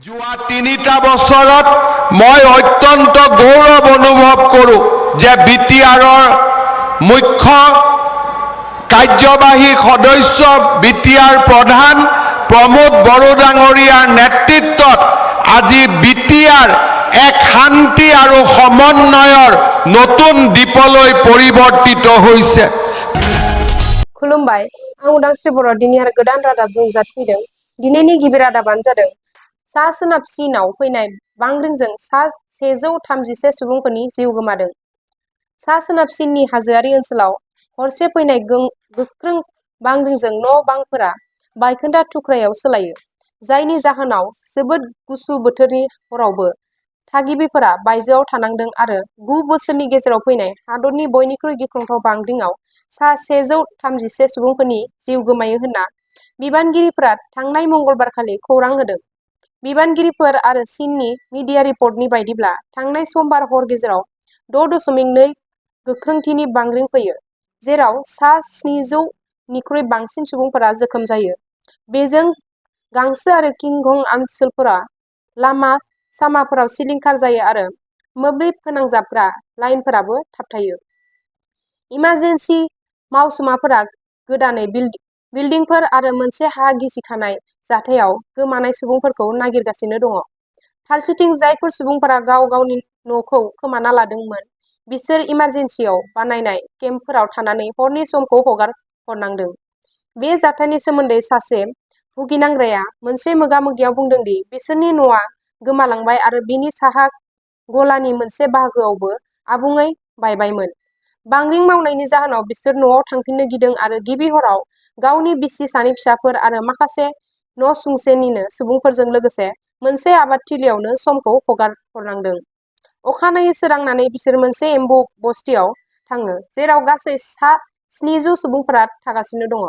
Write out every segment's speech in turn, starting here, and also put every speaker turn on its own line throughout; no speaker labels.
যোৱা ৩টা বছৰত মই অত্যন্ত গৌৰৱ অনুভৱ কৰোঁ যে বিটিআৰৰ মুখ্য কাৰ্যবাহী সদস্য বিটিআৰ প্ৰধান প্ৰমোদ বড়ো ডাঙৰীয়াৰ নেতৃত্বত আজি বিটিআৰ এক শান্তি আৰু সমন্বয়ৰ নতুন দ্বীপলৈ পৰিৱৰ্তিত হৈছে।
खुलुमबाय आं उदांस्रि बर' दिनै आरो गोदान रादाबजों नुजाथिफैदों। दिनैनि गिबि रादाबानो जादों सा सोनाब चीनआव फैनाय बांग्रिंजों सा 136 सुबुंफोरनि जिउ गोमादों। सा सोनाब चीननि हाजोआरि ओनसोलाव हरसे फैनाय गोख्रों बांग्रिंजों न' बांफोरा बायखोन्दा थुख्रायाव सोलायो, जायनि जाहोनाव जोबोद गुसु बोथोरनि हरावबो थागिबिफोरा बायजोआव थानांदों आरो 9 बोसोरनि गेजेराव फैनाय हादरनि बयनिख्रुइ गिख्रंथाव बांग्रिंआव सा 136 सुबुंफोरनि जिउ गोमायो होनना बिबानगिरिफोरा थांनाय मंगलबारखालि खौरां होदों। बिबानगिरिफोर आरो चीननि मिडिया रिपर्टनि बायदिब्ला थांनाय समबार हर गेजेराव 6.2 गोख्रोंथिनि बांग्रिं फैयो, जेराव सा 700 निख्रुइ बांसिन सुबुंफोरा जोखोम जायो। बेजों गांसो आरो किंगं ओनसोलफोरा लामा सामाफोराव सिलिंखार जायो आरो मोब्लिब फोनांजाबग्रा लाइनफोराबो थाबथायो। इमारजेन्सि मावसुमाफोरा गोदानै बिल्डिंफोर आरो मोनसे हा गिसिखानाय जाथायाव गोमानाय सुबुंफोरखौ नागिरगासिनो दङ। फारसेथिं जायफोर सुबुंफोरा गाव गावनि न'खौ खोमाना लादोंमोन, बिसोर इमारजेन्सियाव बानायनाय केम्पफोराव थानानै हरनि समखौ हगार हरनांदों। बे जाथायनि सोमोन्दै सासे भुगिनांग्राया मोनसे मोगा-मोगियाव बुंदों दि बिसोरनि न'आ गोमालांबाय आरो बिनि साहा गलानि मोनसे बाहागोआवबो आबुङै बायबायमोन। बांग्रिं मावनायनि जाहोनाव बिसोर न'आव थांफिननो गिदों आरो गिबि हराव गावनि बिसि, सानै फिसाफोर आरो माखासे न'सुंसेनिनो सुबुंफोरजों लोगोसे मोनसे आबादथिलियावनो समखौ हगार हरनांदों। अखानायै सोरांनानै बिसोर मोनसे एम्बु बस्तियाव थाङो, जेराव गासै सा 700 सुबुंफोरा थागासिनो दङ।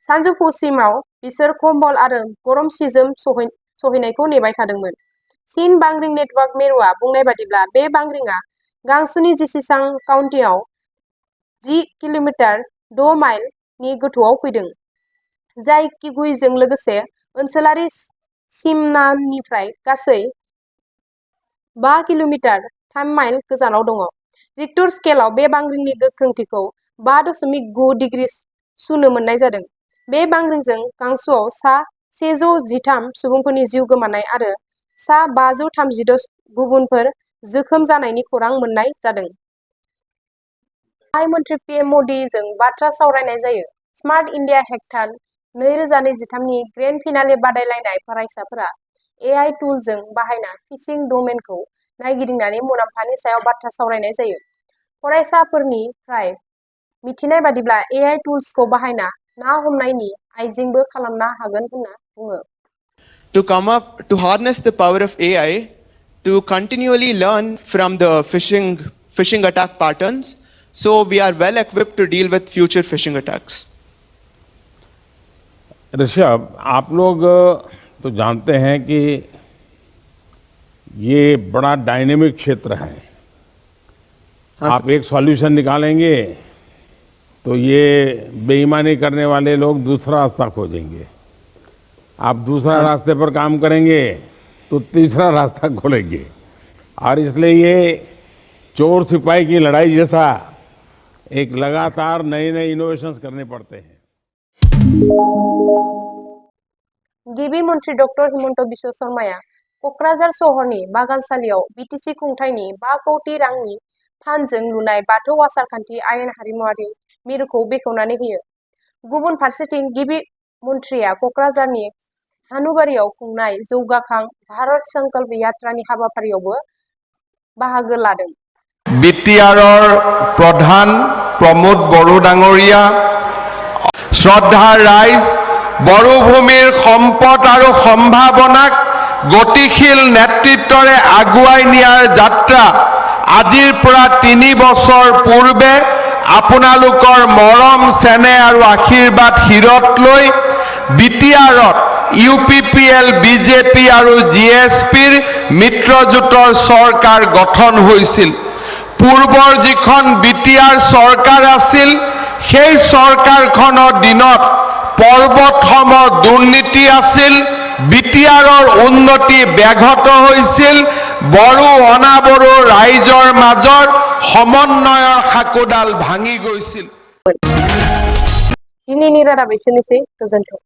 सानजौफुसिमाव बिसोर कम्बल आरो गरम सि-जोम सौहैनायखौ नेबाय थादोंमोन। चीन बांग्रिं नेटवर्क मिरुआ बुंनाय बादिब्ला बे बांग्रिंआ गांसुनि जिसिसां काउन्टिआव 10 किल'मिटार 6 माइल नि गोथौआव फैदों, जाय किगुइजों लोगोसे ओनसोलारि सिमनानिफ्राय गासै 5 किल'मिटार 3 माइल गोजानाव दङ। रिक्टर स्केलाव बे बांग्रिंनि गोख्रोंथिखौ 5.9 डिग्री सुनो मोननाय जादों। बे बांग्रिंजों गांसुआव सा 113 सुबुंफोरनि जिउ गोमानाय आरो सा 536 गुबुनफोर जोखोम जानायनि खौरां मोननाय जादों। गाहाय मन्थ्रि पीएम मदीजों बाथ्रा सावरायनाय जायो। स्मार्ट इन्डिया हेकाथन 2023 नि ग्रेन्ड फिनाले बादायलायनाय फरायसाफोरा एआई टुलजों बाहायना फिशिं डमेनखौ नायगिदिंनानै मुलाम्फानि सायाव बाथ्रा सावरायनाय जायो। फरायसाफोरनिफ्राय मिथिनाय बादिब्ला एआई टुल्सखौ बाहायना ना हमनायनि आइजेंबो खालामनो हागोन होनना बुङो।
To harness the power of AI to continually learn from the phishing attack patterns, so we are well equipped to deal with future phishing attacks.
Rishabh, आप लोग तो जानते हैं कि ये बड़ा डायनेमिक क्षेत्र है। आप एक सॉल्यूशन निकालेंगे तो ये बेईमानी करने वाले लोग दूसरा रास्ता खोजेंगे। आप दूसरा रास्ते पर काम करेंगे तो तीसरा रास्ता खोलेंगे, और इसलिए ये चोर सिपाही की लड़ाई जैसा एक लगातार नए नए इनोवेशंस करने पड़ते हैं।
गिबि मन्थ्रि डक्टर हिमन्त बिश्व शर्माया क'क्राझार सहरनि बागानसालियाव बिटिसि खुंथायनि 5 कौटि रांनि फान्डजों लुनाय बाथौ आसारखान्थि आयेन हारिमुआरि मिरुखौ बेखेवनानै होयो। गुबुन फारसेथिं गिबि मन्थ्रिया क'क्राझारनि हानुबारियाव खुंनाय जौगाखां भारत संकल्प यात्रानि हाबाफारियावबो बाहागो लादों।
বিটিআৰৰ প্ৰধান প্ৰমোদ বড়ো ডাঙৰীয়া, শ্ৰদ্ধা ৰাইজ, বড়োভূমিৰ সম্পদ আৰু সম্ভাৱনাক গতিশীল নেতৃত্বৰে আগুৱাই নিয়াৰ যাত্ৰা আজিৰ পৰা 3 বছৰ পূৰ্বে আপোনালোকৰ মৰম, চেনেহ আৰু আশীৰ্বাদ শিৰত লৈ বিটিআৰত ইউপিপিএল, বিজেপি আৰু জিএছপিৰ মিত্ৰজোঁটৰ চৰকাৰ গঠন হৈছিল। পূৰ্বৰ যিখন বিটিআৰ চৰকাৰ আছিল, সেই চৰকাৰখনৰ দিনত পৰ্বতসম দুৰ্নীতি আছিল, বিটিআৰৰ উন্নতি ব্যাঘত হৈছিল বড়ো অনাবড়ো ৰাইজৰ মাজৰ সমন্বয়ৰ সাকোডাল ভাঙি গৈছিল
दिनैनि रादाब एसेनोसै गोजोन्थों